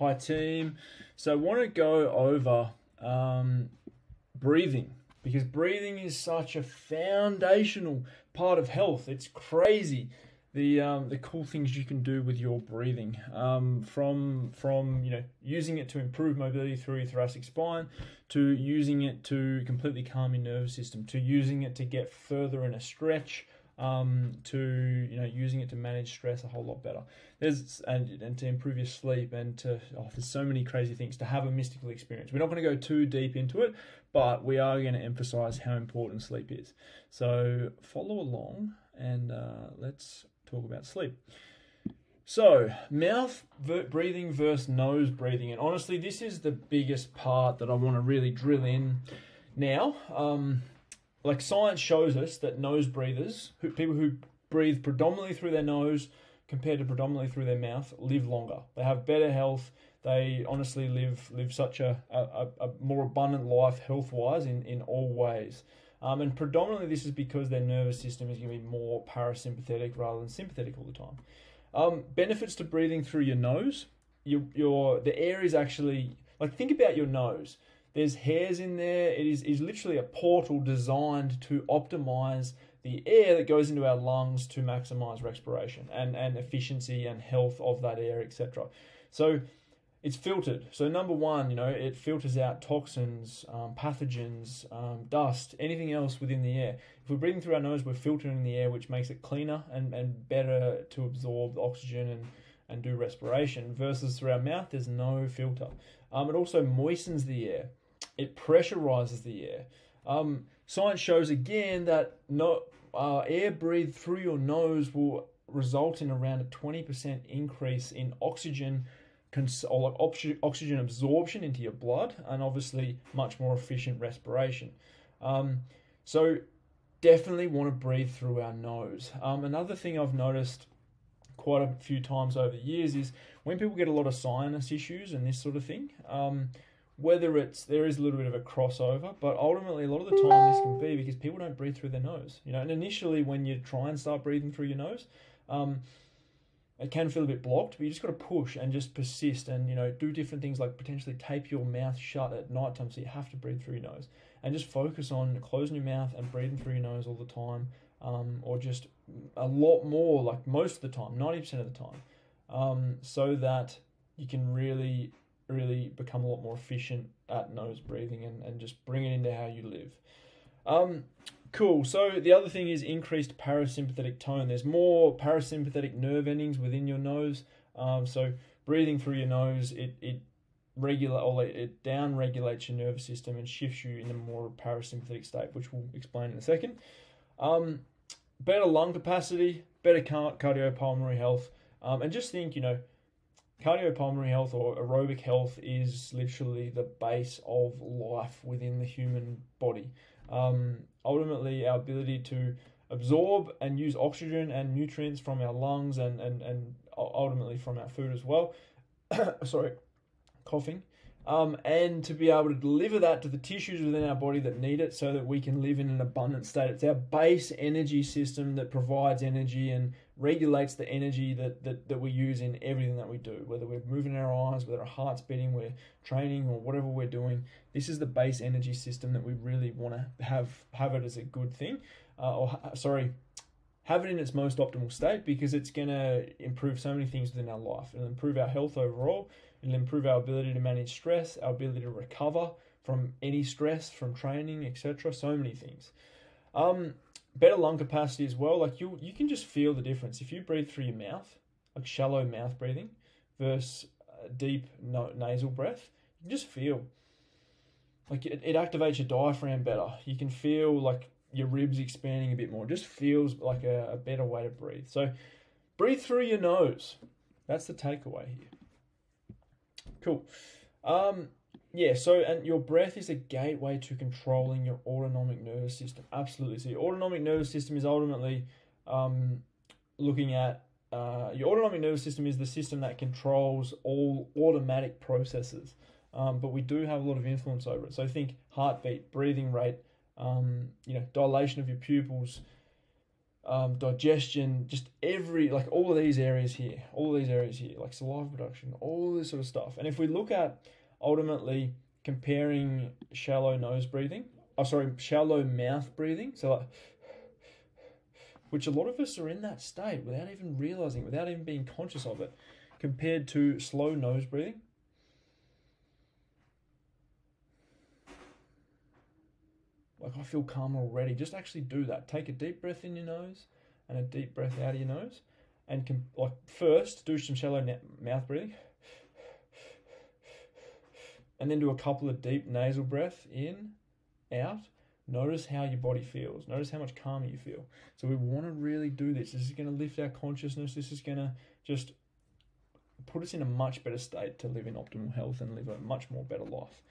Hi team. So I want to go over breathing, because breathing is such a foundational part of health. It's crazy the cool things you can do with your breathing. From using it to improve mobility through your thoracic spine, to using it to completely calm your nervous system, to using it to get further in a stretch, to using it to manage stress a whole lot better. And to improve your sleep, and there's so many crazy things, to have a mystical experience. We're not going to go too deep into it, but we are going to emphasize how important sleep is. So follow along and let's talk about sleep. So, mouth breathing versus nose breathing. And honestly, this is the biggest part that I want to really drill in now. Like, science shows us that nose breathers, people who breathe predominantly through their nose compared to predominantly through their mouth, live longer. They have better health. They honestly live such a more abundant life health-wise in all ways. And predominantly this is because their nervous system is going to be more parasympathetic rather than sympathetic all the time. Benefits to breathing through your nose. The air is actually, like, think about your nose. There's hairs in there. It is literally a portal designed to optimize the air that goes into our lungs to maximize respiration and efficiency and health of that air, etc. So it's filtered. So number one, it filters out toxins, pathogens, dust, anything else within the air. If we're breathing through our nose, we're filtering the air, which makes it cleaner and better to absorb the oxygen and do respiration, versus through our mouth, there's no filter. It also moistens the air. It pressurizes the air. Science shows again that air breathed through your nose will result in around a 20% increase in oxygen oxygen absorption into your blood, and obviously much more efficient respiration. So definitely want to breathe through our nose. Another thing I've noticed quite a few times over the years is when people get a lot of sinus issues and this sort of thing, there is a little bit of a crossover, but ultimately a lot of the time this can be because people don't breathe through their nose. And initially when you try and start breathing through your nose, it can feel a bit blocked, but you just got to push and just persist and, do different things like potentially tape your mouth shut at night time so you have to breathe through your nose, and just focus on closing your mouth and breathing through your nose all the time, or just a lot more, like most of the time, 90% of the time, so that you can really, really become a lot more efficient at nose breathing and just bring it into how you live. Cool. So the other thing is increased parasympathetic tone. There's more parasympathetic nerve endings within your nose. So breathing through your nose, it down regulates your nervous system and shifts you in a more parasympathetic state, which we'll explain in a second. Better lung capacity, better cardiopulmonary health, and just think, cardiopulmonary health or aerobic health is literally the base of life within the human body. Ultimately, our ability to absorb and use oxygen and nutrients from our lungs and ultimately from our food as well. Sorry, coughing. And to be able to deliver that to the tissues within our body that need it so that we can live in an abundant state. It's our base energy system that provides energy and regulates the energy that we use in everything that we do, whether we're moving our eyes, whether our heart's beating, we're training, or whatever we're doing. This is the base energy system that we really want to have it as a good thing, have it in its most optimal state, because it's going to improve so many things within our life. It'll improve our health overall. It'll improve our ability to manage stress, our ability to recover from any stress, from training, etc. So many things. Better lung capacity as well. Like you can just feel the difference. If you breathe through your mouth, like shallow mouth breathing versus deep nasal breath, you can just feel like it activates your diaphragm better. You can feel like your ribs expanding a bit more. It just feels like a better way to breathe. So breathe through your nose. That's the takeaway here. Cool. And your breath is a gateway to controlling your autonomic nervous system. Absolutely. So your autonomic nervous system is ultimately looking at your autonomic nervous system is the system that controls all automatic processes. But we do have a lot of influence over it. So think heartbeat, breathing rate, dilation of your pupils, digestion, just like all of these areas here, like saliva production, all this sort of stuff. And if we look at ultimately comparing shallow mouth breathing, so like, which a lot of us are in that state without even realizing, without even being conscious of it, compared to slow nose breathing. Like, I feel calmer already. Just actually do that. Take a deep breath in your nose and a deep breath out of your nose. And like first, do some shallow mouth breathing. And then do a couple of deep nasal breaths in, out. Notice how your body feels. Notice how much calmer you feel. So we want to really do this. This is going to lift our consciousness. This is going to just put us in a much better state to live in optimal health and live a much more better life.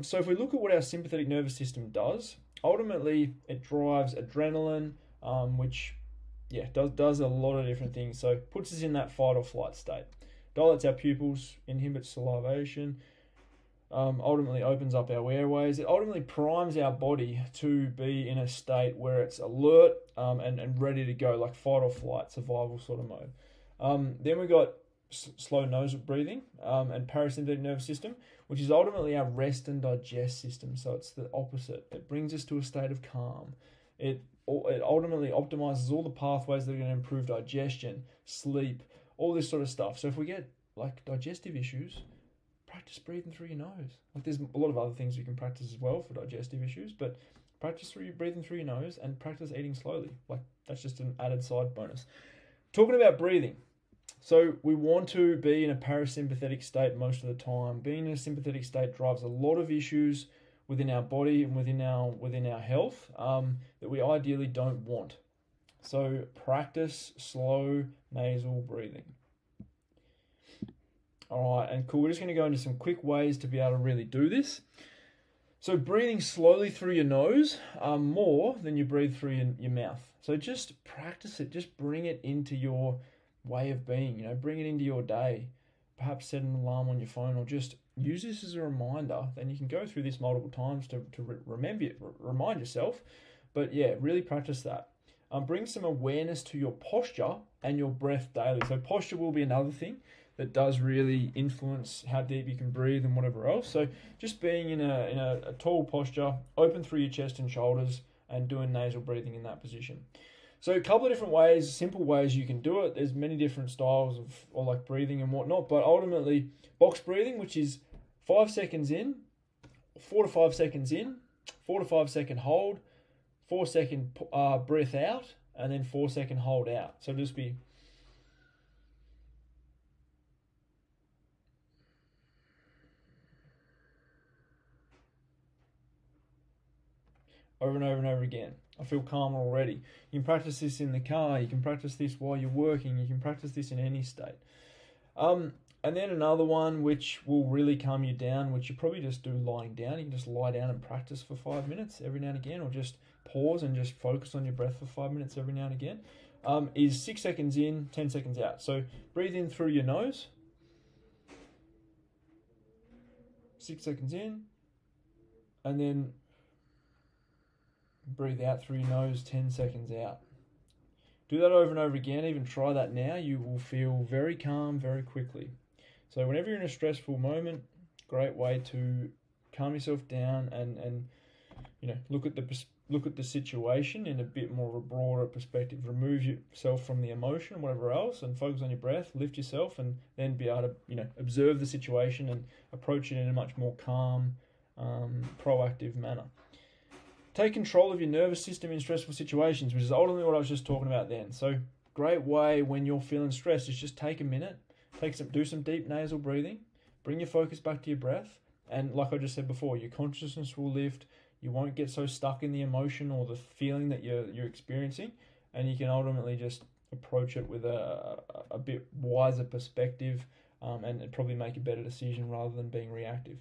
So if we look at what our sympathetic nervous system does, ultimately it drives adrenaline, which does a lot of different things. So puts us in that fight or flight state, dilates our pupils, inhibits salivation, ultimately opens up our airways. It ultimately primes our body to be in a state where it's alert and ready to go, like fight or flight, survival sort of mode. Then we got slow nose breathing and parasympathetic nervous system, which is ultimately our rest and digest system. So it's the opposite. It brings us to a state of calm. It ultimately optimizes all the pathways that are going to improve digestion, sleep, all this sort of stuff. So if we get like digestive issues, practice breathing through your nose. Like, there's a lot of other things you can practice as well for digestive issues, but practice breathing through your nose and practice eating slowly. Like, that's just an added side bonus. Talking about breathing. So we want to be in a parasympathetic state most of the time. Being in a sympathetic state drives a lot of issues within our body and within our health that we ideally don't want. So practice slow nasal breathing. All right, and cool. We're just going to go into some quick ways to be able to really do this. So breathing slowly through your nose more than you breathe through your mouth. So just practice it. Just bring it into your way of being. Bring it into your day. Perhaps set an alarm on your phone, or just use this as a reminder. Then you can go through this multiple times to remind yourself. But yeah, really practice that. Bring some awareness to your posture and your breath daily. So posture will be another thing that does really influence how deep you can breathe and whatever else. So just being in a tall posture, open through your chest and shoulders, and doing nasal breathing in that position. So a couple of different ways, simple ways you can do it. There's many different styles of breathing and whatnot, but ultimately box breathing, which is 5 seconds in, 4 to 5 seconds in, 4 to 5 second hold, 4 second breath out, and then 4 second hold out. So just be over and over and over again. I feel calmer already. You can practice this in the car. You can practice this while you're working. You can practice this in any state. And then another one which will really calm you down, which you probably just do lying down. You can just lie down and practice for 5 minutes every now and again, or just pause and just focus on your breath for 5 minutes every now and again, is 6 seconds in, 10 seconds out. So breathe in through your nose. 6 seconds in, and then breathe out through your nose, 10 seconds out. Do that over and over again. Even try that now. You will feel very calm very quickly. So whenever you're in a stressful moment, great way to calm yourself down and look at the situation in a bit more of a broader perspective. Remove yourself from the emotion, whatever else, and focus on your breath. Lift yourself, and then be able to observe the situation and approach it in a much more calm, proactive manner. Take control of your nervous system in stressful situations, which is ultimately what I was just talking about then. So great way when you're feeling stressed is just take a minute, do some deep nasal breathing, bring your focus back to your breath, and like I just said before, your consciousness will lift. You won't get so stuck in the emotion or the feeling that you're experiencing, and you can ultimately just approach it with a bit wiser perspective, and probably make a better decision rather than being reactive.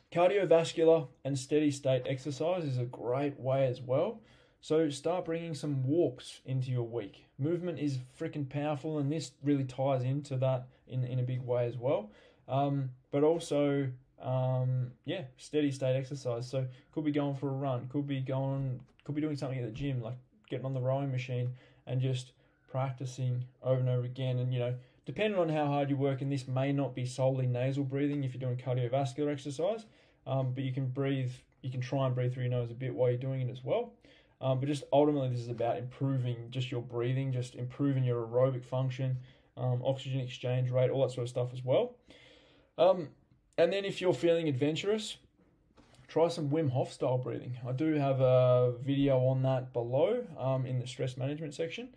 Cardiovascular and steady state exercise is a great way as well. So start bringing some walks into your week. Movement is freaking powerful, and this really ties into that in a big way as well. But also, steady state exercise. So could be going for a run, could be doing something at the gym, like getting on the rowing machine and just practicing over and over again. And, you know, depending on how hard you work, and this may not be solely nasal breathing if you're doing cardiovascular exercise, but you can try and breathe through your nose a bit while you're doing it as well. But just ultimately, this is about improving just your breathing, just improving your aerobic function, oxygen exchange rate, all that sort of stuff as well. And then if you're feeling adventurous, try some Wim Hof style breathing. I do have a video on that below in the stress management section,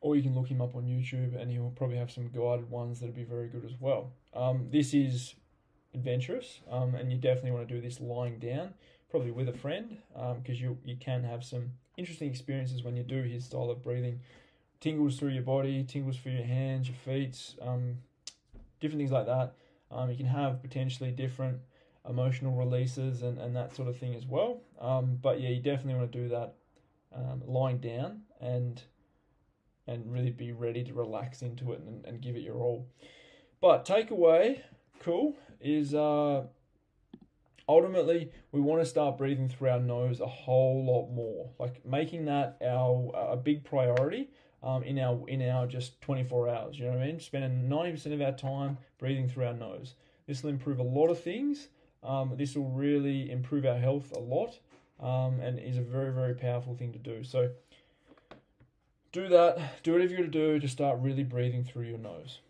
or you can look him up on YouTube and he'll probably have some guided ones that'll be very good as well. This is adventurous, and you definitely want to do this lying down, probably with a friend, because you can have some interesting experiences when you do his style of breathing. Tingles through your body, tingles through your hands, your feet, different things like that. You can have potentially different emotional releases and that sort of thing as well. But yeah, you definitely want to do that lying down and really be ready to relax into it and give it your all. But takeaway, cool, is ultimately we want to start breathing through our nose a whole lot more, like making that a big priority in our just 24 hours. You know what I mean? Spending 90% of our time breathing through our nose. This will improve a lot of things. This will really improve our health a lot, and is a very, very powerful thing to do. So do that. Do whatever you got to do to start really breathing through your nose.